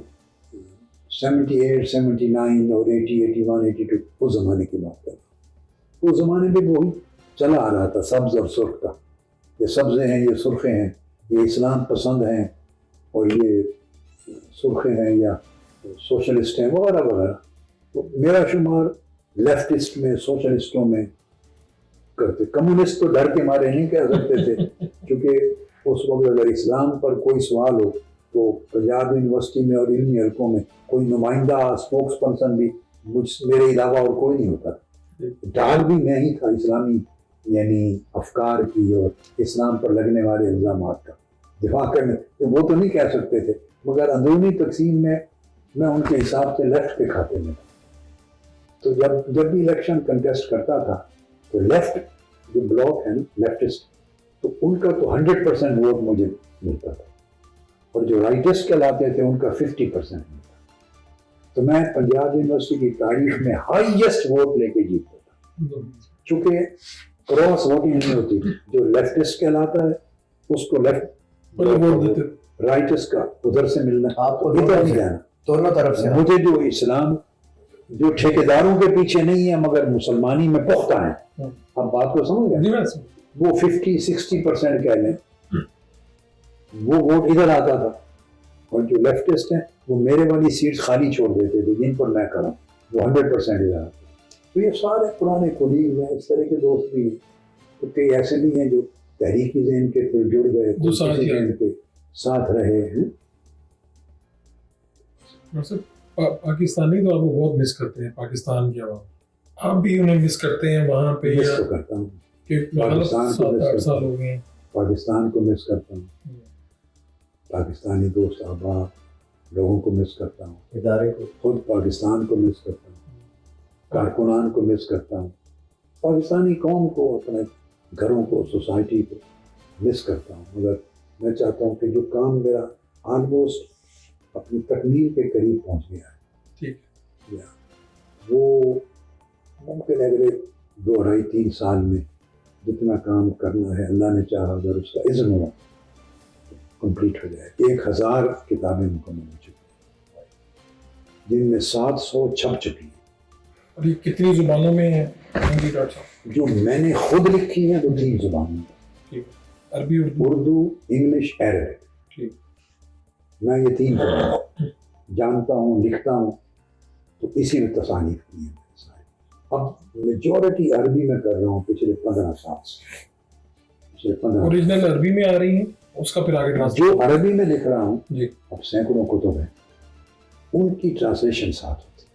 78 79 اور 80 81 82 اس زمانے کی بات کر رہا ہوں. اس زمانے میں وہی چلا آ رہا تھا سبز اور سرخ کا. یہ سبزیں ہیں, یہ سرخیں ہیں, یہ اسلام پسند ہیں اور یہ سرخیں ہیں یا سوشلسٹ ہیں وغیرہ وغیرہ. تو میرا شمار لیفٹسٹ میں, سوشلسٹوں میں کرتے. کمیونسٹ تو ڈر کے مارے نہیں کہہ سکتے تھے کیونکہ اس وقت اگر اسلام پر کوئی سوال ہو تو پنجاب یونیورسٹی میں اور علمی حلقوں میں کوئی نمائندہ اسپوکس پرسن بھی میرے علاوہ اور کوئی نہیں ہوتا. ڈال بھی میں ہی تھا اسلامی یعنی افکار کی اور اسلام پر لگنے والے الزامات کا دفاع کرنے. وہ تو نہیں کہہ سکتے تھے, مگر اندرونی تقسیم میں ان کے حساب سے لیفٹ کے کھاتے میں تھا. تو جب بھی الیکشن کنٹیسٹ کرتا تھا تو لیفٹ جو بلاک ہے نا لیفٹسٹ, تو ان کا تو 100% ووٹ مجھے ملتا تھا اور جو رائٹسٹ کہلاتے تھے ان کا 50% ملتا. تو میں پنجاب یونیورسٹی کی تاریخ میں ہائیسٹ ووٹ لے کے جیتتا تھا, چونکہ کراس ووٹنگ نہیں ہوتی. جو لیفٹسٹ کہلاتا ہے اس کو لیفٹ ووٹ دیتے, رائٹسٹ کا ادھر سے ملنا, آپ کو ادھر نہیں جانا. دونوں طرف سے. مجھے جو اسلام جو ٹھیکیداروں کے پیچھے نہیں ہے مگر مسلمانی میں پختہ ہیں, آپ بات کو سمجھ گئے, وہ 50-60% کہہ لیں, وہ ووٹ ادھر آتا تھا. اور جو لیفٹسٹ ہیں وہ میرے والی سیٹس خالی چھوڑ دیتے تھے جن پر میں کروں, وہ 100% ادھر آتے. تو یہ سارے پرانے کولیگ ہیں, اس طرح کے دوست بھی ہیں. تو کئی ایسے بھی ہیں جو تحریکی ذہن کے پھر جڑ گئے, کسی ذہن کے ساتھ رہے ہیں. پاکستانی تو آپ کو بہت مس کرتے ہیں, پاکستان کے عوام. آپ بھی انہیں مس کرتے ہیں وہاں پہ؟ مس تو کرتا ہوں, کہ پاکستان کو مس 7-8 کرتا سال ہوں, ہو گئے ہیں. پاکستان کو مس کرتا ہوں, پاکستانی دوست احباب لوگوں کو مس کرتا ہوں, ادارے کو, خود پاکستان کو مس کرتا ہوں, کارکنان کو مس کرتا ہوں, پاکستانی قوم کو, اپنے گھروں کو, سوسائٹی کو مس کرتا ہوں. مگر میں چاہتا ہوں کہ جو کام میرا آلموسٹ اپنی تکمیل کے قریب پہنچ گیا ہے, ٹھیک, وہ ممکن ہے اگلے 2-2.5-3 سال میں جتنا کام کرنا ہے اللہ نے چاہا اگر اس کا اذن ہوا کمپلیٹ ہو جائے. 1000 کتابیں مکمل ہو چکی ہیں جن میں 700 چھپ چکی ہیں. اور یہ کتنی زبانوں میں ہیں ڈاکٹر صاحب؟ جو میں نے خود لکھی ہیں تو 3 زبانوں میں, ٹھیک, عربی, اردو, انگلش, عربک. ٹھیک, میں یہ 3 زبان جانتا ہوں, لکھتا ہوں, تو اسی میں تصانیف کی ہیں. اب میجورٹی عربی میں کر رہا ہوں پچھلے 15 سال سے. اوریجنل عربی میں آ رہی ہیں, اس کا پھر آگے جو عربی میں لکھ رہا ہوں جی, اب سینکڑوں کتب ہیں, ان کی ٹرانسلیشن ساتھ ہوتی ہے.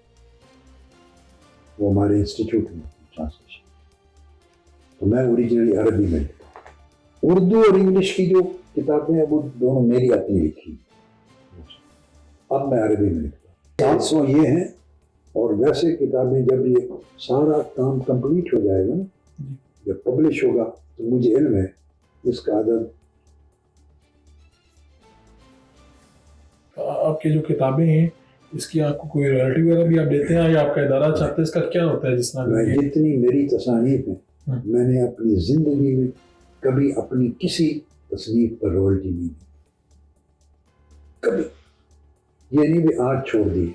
وہ ہمارے انسٹیٹیوٹ میں ٹرانسلیشن, تو میں اوریجنلی عربی میں لکھتا ہوں. اردو اور انگلش کی جو کتابیں ہیں وہ دونوں میری اپنی لکھی, اب میں عربی میں لکھتا ہوں. 700 یہ ہیں, اور ویسے کتابیں جب یہ سارا کام کمپلیٹ ہو جائے گا نا, جب پبلش ہوگا تو مجھے علم ہے اس کا عدد. آپ کی جو کتابیں ہیں اس کی آپ کو کوئی رائلٹی وغیرہ بھی آپ دیتے ہیں یا آپ کا ادارہ چاہتا ہے, اس کا کیا ہوتا ہے؟ جس میں جتنی میری تصانیف ہیں میں نے اپنی زندگی میں کبھی اپنی کسی تصنیف پر رائلٹی نہیں دی, کبھی. یہ نہیں بھی آج چھوڑ دی.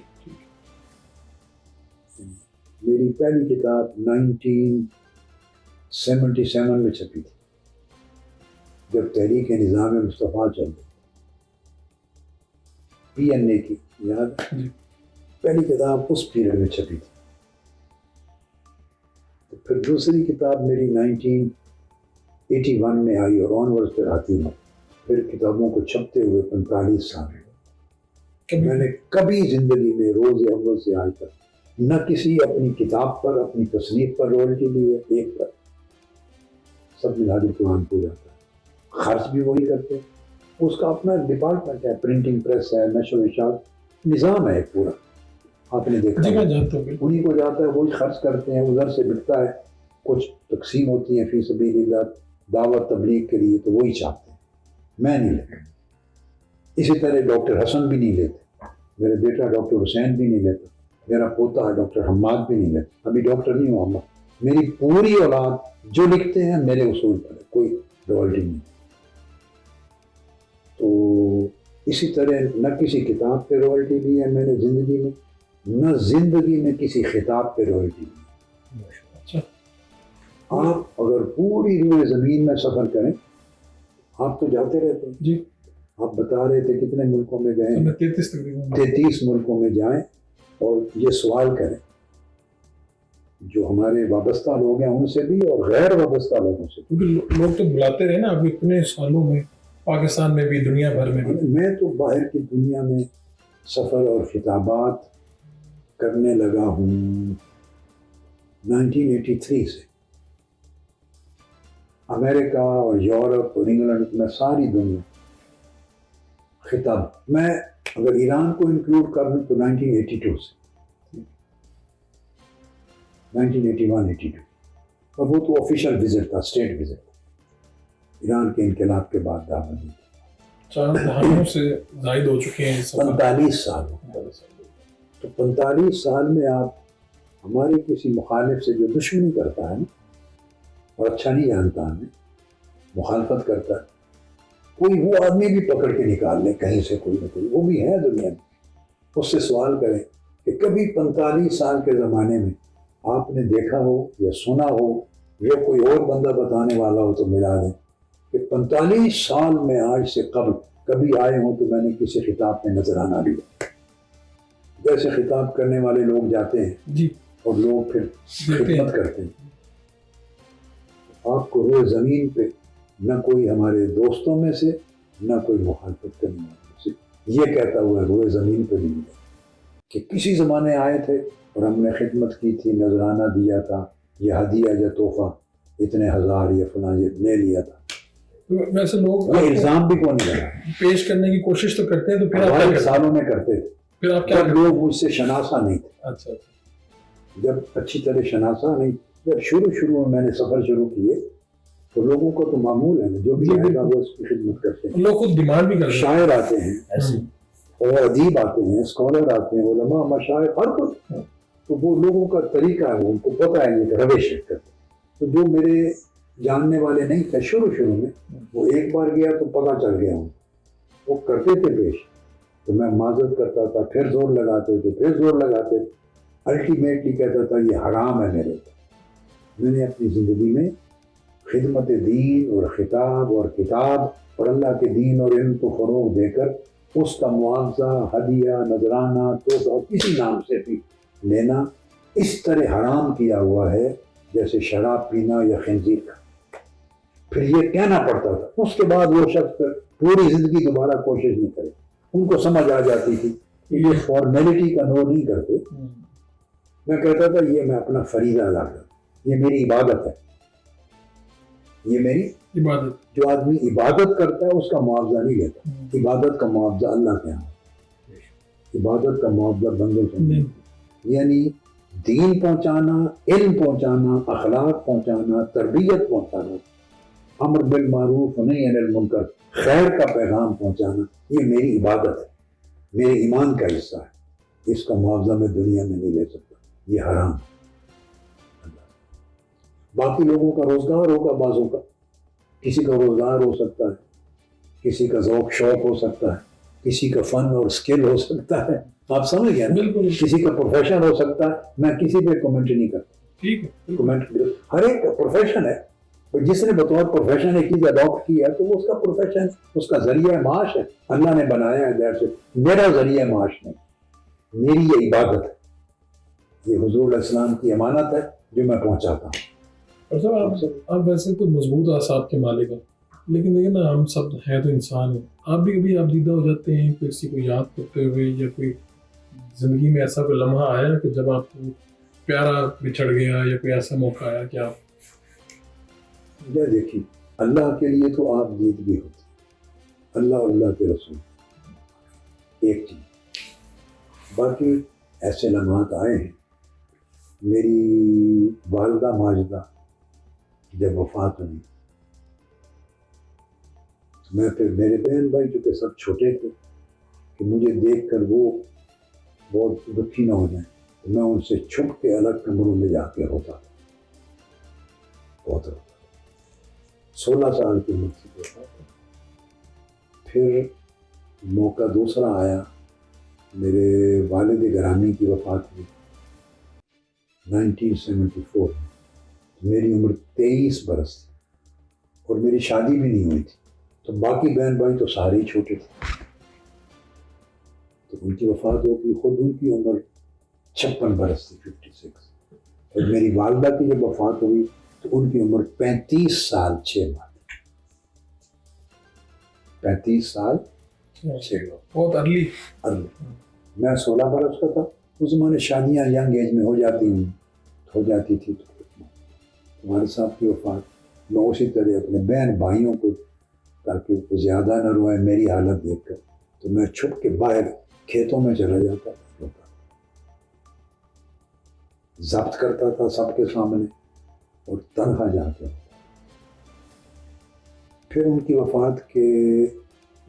میری پہلی کتاب 1977 میں چھپی تھی جب تحریک نظام مصطفیٰ چل رہی, PNA کی, یاد ہے؟ پہلی کتاب اس پیریڈ میں چھپی تھی. تو پھر دوسری کتاب میری 1981 میں آئی اور آنورڈ پھر آتی ہے. پھر کتابوں کو چھپتے ہوئے 45 سال ہوئے. میں نے کبھی زندگی میں روز اول سے آج تک نہ کسی اپنی کتاب پر, اپنی تصنیف پر رائلٹی لی ہے. ایک پر سب ملاد قرآن کو جاتا ہے, خرچ بھی وہی کرتے ہیں. اس کا اپنا ڈپارٹمنٹ ہے, پرنٹنگ پریس ہے, نشر و اشاعت نظام ہے پورا, آپ نے دیکھا ہے. انہیں کو جاتا ہے, وہی خرچ کرتے ہیں, ادھر سے بکتا ہے, کچھ تقسیم ہوتی ہیں فی سبیل اللہ دعوت تبلیغ کے لیے, تو وہی چاہتے ہیں. میں نہیں لیتا. اسی طرح ڈاکٹر حسن بھی نہیں لیتے, میرا بیٹا ڈاکٹر حسین بھی نہیں لیتا, میرا پوتا ڈاکٹر حماد بھی نہیں لیتا. ابھی ڈاکٹر نہیں ہوں حماد. میری پوری اولاد جو لکھتے ہیں میرے اصول پر ہے, کوئی روایتی نہیں. تو اسی طرح نہ کسی کتاب پہ روایتی لی ہے میں نے زندگی میں, نہ زندگی میں کسی خطاب پہ روایتی لی. اچھا. آپ اگر پوری روئے زمین میں سفر کریں, آپ تو جاتے رہتے ہیں, جی آپ بتا رہے تھے کتنے ملکوں میں گئے, 33 تقریباً. 33 ملکوں میں جائیں اور یہ سوال کریں جو ہمارے وابستہ لوگ ہیں ان سے بھی اور غیر وابستہ لوگوں سے. کیونکہ لوگ تو بلاتے رہے نا آپ اتنے سالوں میں, پاکستان میں بھی دنیا بھر میں بھی. میں تو باہر کی دنیا میں سفر اور خطابات کرنے لگا ہوں 1983 سے. امریکہ اور یورپ اور انگلینڈ میں ساری دنیا خطاب. میں اگر ایران کو انکلوڈ کر لوں تو 1982 سے 1981-82, اور وہ تو آفیشیل وزٹ تھا, اسٹیٹ وزٹ تھا. ایران کے انقلاب کے بعد دعوت دی. 4 دہائیوں سے زائد ہو چکے ہیں. 45 سال ہو گئے. تو 45 سال میں آپ ہمارے کسی مخالف سے جو دشمنی کرتا ہے نا, اور اچھا نہیں جانتا ہمیں, مخالفت کرتا ہے, کوئی وہ آدمی بھی پکڑ کے نکال لے کہیں سے, کوئی نہ کوئی وہ بھی ہے دنیا میں. اس سے سوال کریں کہ کبھی 45 سال کے زمانے میں آپ نے دیکھا ہو یا سنا ہو یا کوئی اور بندہ بتانے والا ہو تو ملا دیں کہ 45 سال میں آج سے قبل کبھی آئے ہوں تو میں نے کسی خطاب میں نظرانہ لیا. جیسے خطاب کرنے والے لوگ جاتے ہیں جی, اور لوگ پھر خدمت کرتے ہیں. آپ کو روئے زمین پہ نہ کوئی ہمارے دوستوں میں سے نہ کوئی مخالفت کرنے والوں سے یہ کہتا ہوا روئے زمین پہ نہیں ملا کہ کسی زمانے آئے تھے اور ہم نے خدمت کی تھی, نذرانہ دیا تھا, یہ ہدیہ یا تحفہ اتنے ہزار یا فلاں یہ لے لیا تھا. ویسے لوگ وہ الزام بھی کون لگا, پیش کرنے کی کوشش تو کرتے ہیں, تو پھر آپ کیا ہمارے کرتے سالوں میں کرتے تھے. پھر آپ کیا جب کرتے لوگ مجھ سے شناسا نہیں تھے, اچھا جب اچھی طرح شناسا نہیں, جب شروع میں نے سفر شروع کیے تو لوگوں کو تو معمول ہے نا, جو بھی آئے گا وہ اس کی خدمت کرتے ہیں. لوگ خود ڈیمانڈ بھی کرتے ہیں. شاعر آتے ہیں ایسے, اور ادیب آتے ہیں, اسکالر آتے ہیں, علماء, مشائخ, ہر کوئی. تو وہ لوگوں کا طریقہ ہے, ان کو پتہ ہے یہ روش کرتے. تو جو میرے جاننے والے نہیں تھے شروع میں, وہ ایک بار گیا تو پتہ چل گیا ہوں, وہ کرتے تھے پیش, تو میں معذرت کرتا تھا, پھر زور لگاتے تھے, پھر زور لگاتے تھے, الٹیمیٹلی کہتا تھا یہ حرام ہے میرے کو. میں نے اپنی زندگی میں خدمت دین اور خطاب اور کتاب اور اللہ کے دین اور علم کو فروغ دے کر اس کا معاوضہ, ہدیہ, نذرانہ, تحفہ کسی نام سے بھی لینا اس طرح حرام کیا ہوا ہے جیسے شراب پینا یا خنزیر کا. پھر یہ کہنا پڑتا تھا. اس کے بعد وہ شخص پھر پوری زندگی دوبارہ کوشش نہیں کرے. ان کو سمجھ آ جاتی تھی کہ یہ فارمیلٹی کا نو نہیں کرتے. میں کہتا تھا یہ میں اپنا فریضہ ادا کرتا, یہ میری عبادت ہے, یہ میری عبادت. جو آدمی عبادت کرتا ہے اس کا معاوضہ نہیں لیتا. عبادت کا معاوضہ اللہ کے یہاں, عبادت کا معاوضہ بندوں سے نہیں. یعنی دین پہنچانا, علم پہنچانا, اخلاق پہنچانا, تربیت پہنچانا, امر بالمعروف نہی عن المنکر, خیر کا پیغام پہنچانا, یہ میری عبادت ہے, میرے ایمان کا حصہ ہے. اس کا معاوضہ میں دنیا میں نہیں لے سکتا, یہ حرام ہے. باقی لوگوں کا روزگار ہوگا, بعضوں کا کسی کا روزگار ہو سکتا ہے, کسی کا ذوق شوق ہو سکتا ہے, کسی کا فن اور اسکل ہو سکتا ہے. آپ سمجھ گئے نا, بالکل. کسی کا پروفیشن ہو سکتا ہے. میں کسی پہ کمنٹ نہیں کرتا. ٹھیک ہے, کمنٹ ہر ایک کا پروفیشن ہے. جس نے بطور پروفیشن ایک چیز اڈاپٹ کی ہے تو وہ اس کا پروفیشن, اس کا ذریعہ معاش ہے. اللہ نے بنایا ہے دیر سے, میرا ذریعہ معاش نہیں, میری یہ عبادت ہے, یہ حضور علیہ السلام کی امانت ہے جو میں پہنچاتا ہوں. اور صاحب آپ ویسے تو مضبوط اعصاب کے مالک ہیں, لیکن دیکھیں نا ہم سب ہیں تو انسان ہیں. آپ بھی کبھی آپ دیدہ ہو جاتے ہیں کسی کو یاد کرتے ہوئے, یا کوئی زندگی میں ایسا کوئی لمحہ آیا کہ جب آپ کو پیارا بچھڑ گیا, یا کوئی ایسا موقع آیا کہ آپ دیکھیے اللہ کے لیے تو آپ جیت بھی ہوتی, اللہ اللہ کے رسول ایک چیز. باقی ایسے لمحات آئے ہیں. میری والدہ ماجدہ جب وفات ہوئی, میں پھر میرے بہن بھائی جو کہ سب چھوٹے تھے کہ مجھے دیکھ کر وہ بہت دکھی نہ ہو جائیں، تو میں ان سے چھپ کے الگ کمروں میں جا کے روتا تھا، بہت روتا تھا۔ 16 سال کی عمر سے روتا تھا۔ پھر موقع دوسرا آیا، میرے والد گرامی کی وفات ہوئی 1974 میں، میری عمر 23 برس تھی اور میری شادی بھی نہیں ہوئی تھی، تو باقی بہن بھائی تو سارے ہی چھوٹے تھے۔ تو ان کی وفات ہو گئی، خود ان کی عمر 56 برس تھی، 56۔ اور میری والدہ کی جب وفات ہوئی تو ان کی عمر 35 سال 6 ماہ تھی، 35 سال 6 ماہ، بہت ارلی۔ میں 16 برس کا تھا۔ اس زمانے شادیاں ینگ ایج میں ہو جاتی تھی۔ تو والد صاحب کی وفات، میں اسی طرح اپنے بہن بھائیوں کو، تاکہ وہ زیادہ نہ روئیں میری حالت دیکھ کر، تو میں چھپ کے باہر کھیتوں میں چلا جاتا تھا، ضبط کرتا تھا سب کے سامنے اور تنہا جا کے۔ پھر ان کی وفات کے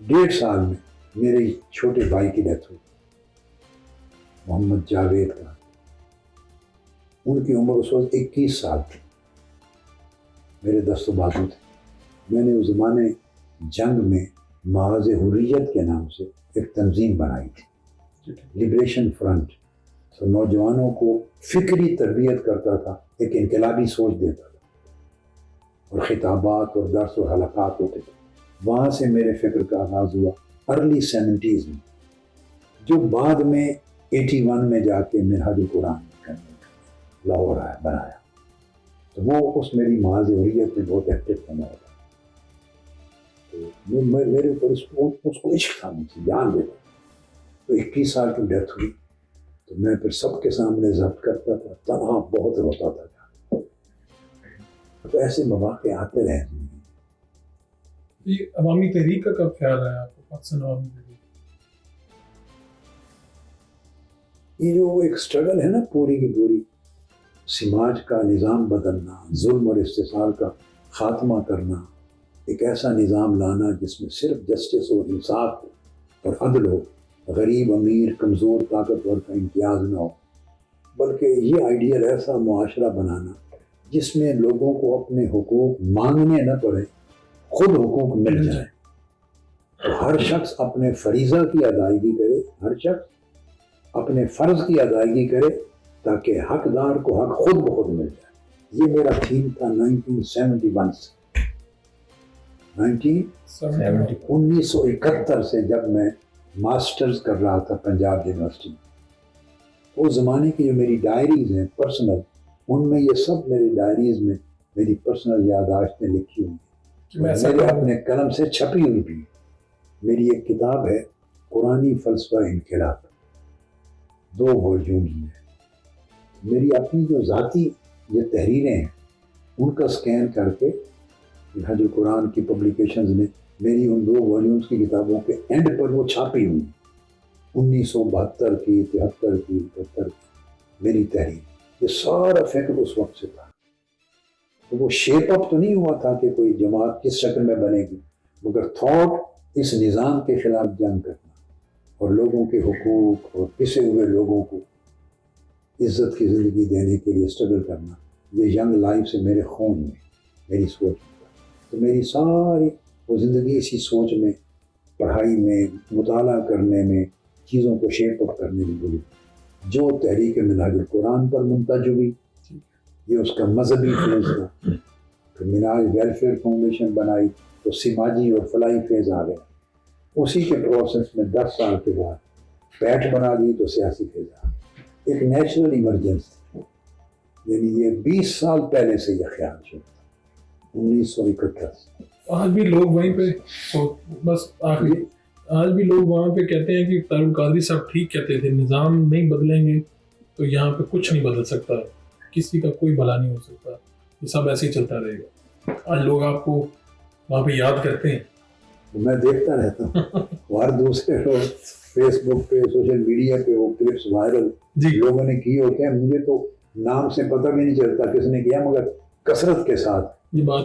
1.5 سال میں میرے چھوٹے بھائی کی ڈیتھ ہوئی، محمد جاوید کا۔ ان کی عمر اس وقت 21 سال تھی، میرے دست و بازو تھے۔ میں نے اس زمانے جنگ میں محاذ حریت کے نام سے ایک تنظیم بنائی تھی، لبریشن فرنٹ۔ تو نوجوانوں کو فکری تربیت کرتا تھا، ایک انقلابی سوچ دیتا تھا، اور خطابات اور درس و حلقات ہوتے تھے۔ وہاں سے میرے فکر کا آغاز ہوا ارلی 70s میں، جو بعد میں 81 میں جا کے منہاج القرآن لاہور بنایا۔ تو وہ اس میری محاذ حریت میں بہت ایکٹیو ہونا تھا۔ تو میرے اوپر اس کو عشق تھا، مجھ سے جان دیتا۔ تو 21 سال کی ڈیتھ ہوئی، تو میں پھر سب کے سامنے ضبط کرتا تھا، تنہا بہت روتا تھا۔ تو ایسے مواقع آتے رہے۔ یہ عوامی تحریک کا کب خیال آیا آپ کو، پاکستان عوامی تحریک؟ یہ جو ایک سٹرگل ہے نا، پوری کی پوری سماج کا نظام بدلنا، ظلم اور استحصال کا خاتمہ کرنا، ایک ایسا نظام لانا جس میں صرف جسٹس ہو، انصاف ہو اور عدل ہو، غریب امیر کمزور طاقتور کا امتیاز نہ ہو، بلکہ یہ آئیڈیل ایسا معاشرہ بنانا جس میں لوگوں کو اپنے حقوق مانگنے نہ پڑے، خود حقوق مل جائیں۔ تو ہر شخص اپنے فریضہ کی ادائیگی کرے، ہر شخص اپنے فرض کی ادائیگی کرے، تاکہ حقدار کو حق خود بخود مل جائے۔ یہ میرا تھیم تھا 1971 سے، 1971 سے، جب میں ماسٹرز کر رہا تھا پنجاب یونیورسٹی میں۔ اس زمانے کی جو میری ڈائریز ہیں پرسنل، ان میں یہ سب میری ڈائریز میں میری پرسنل یادداشتیں لکھی ہوئی ہیں، میرے اپنے قلم سے چھپی ہوئی بھی۔ میری ایک کتاب ہے قرآنی فلسفہ انقلاب، 2 والیومز میں۔ میری اپنی جو ذاتی یہ تحریریں ہیں، ان کا سکین کر کے منہاج القرآن کی پبلیکیشنز نے میری ان 2 والیومز کی کتابوں کے اینڈ پر وہ چھاپی ہوئی، 1972 کی، 73 کی، 75 کی میری تحریر۔ یہ سارا فکر اس وقت سے تھا۔ تو وہ شیپ اپ تو نہیں ہوا تھا کہ کوئی جماعت کس شکل میں بنے گی، مگر تھاٹ اس نظام کے خلاف جنگ کرنا اور لوگوں کے حقوق اور پسے ہوئے لوگوں کو عزت کی زندگی دینے کے لیے سٹرگل کرنا، یہ ینگ لائف سے میرے خون میں، میری سوچ میں تھا۔ تو میری ساری وہ زندگی اسی سوچ میں، پڑھائی میں، مطالعہ کرنے میں، چیزوں کو شیپ اپ کرنے میں گزری۔ جو تحریک منہاج القرآن پر منتج ہوئی، یہ اس کا مذہبی فیض تھا۔ پھر منہاج ویلفیئر فاؤنڈیشن بنائی تو سماجی اور فلاحی فیض آ گیا۔ اسی کے پروسیس میں 10 سال کے بعد پیٹ بنا دی تو سیاسی فیض آ گیا۔ ایک نیچرل ایمرجنسی، یعنی یہ 20 سال پہلے سے یہ خیال شروع تھا، 1971۔ آج بھی لوگ وہیں پہ بس آخری، آج بھی لوگ وہاں پہ کہتے ہیں کہ طاہر القادری صاحب ٹھیک کہتے تھے، نظام نہیں بدلیں گے تو یہاں پہ کچھ نہیں بدل سکتا، کسی کا کوئی بھلا نہیں ہو سکتا، یہ سب ایسے ہی چلتا رہے گا۔ آج لوگ آپ کو وہاں پہ یاد کرتے ہیں۔ میں دیکھتا رہتا ہوں ہر دوسرے لوگ فیس بک پہ، سوشل میڈیا پہ وہ کلپس وائرل لوگوں نے کیے ہوتے ہیں، مجھے تو نام سے پتہ بھی نہیں چلتا کس نے کیا، مگر کثرت کے ساتھ یہ بات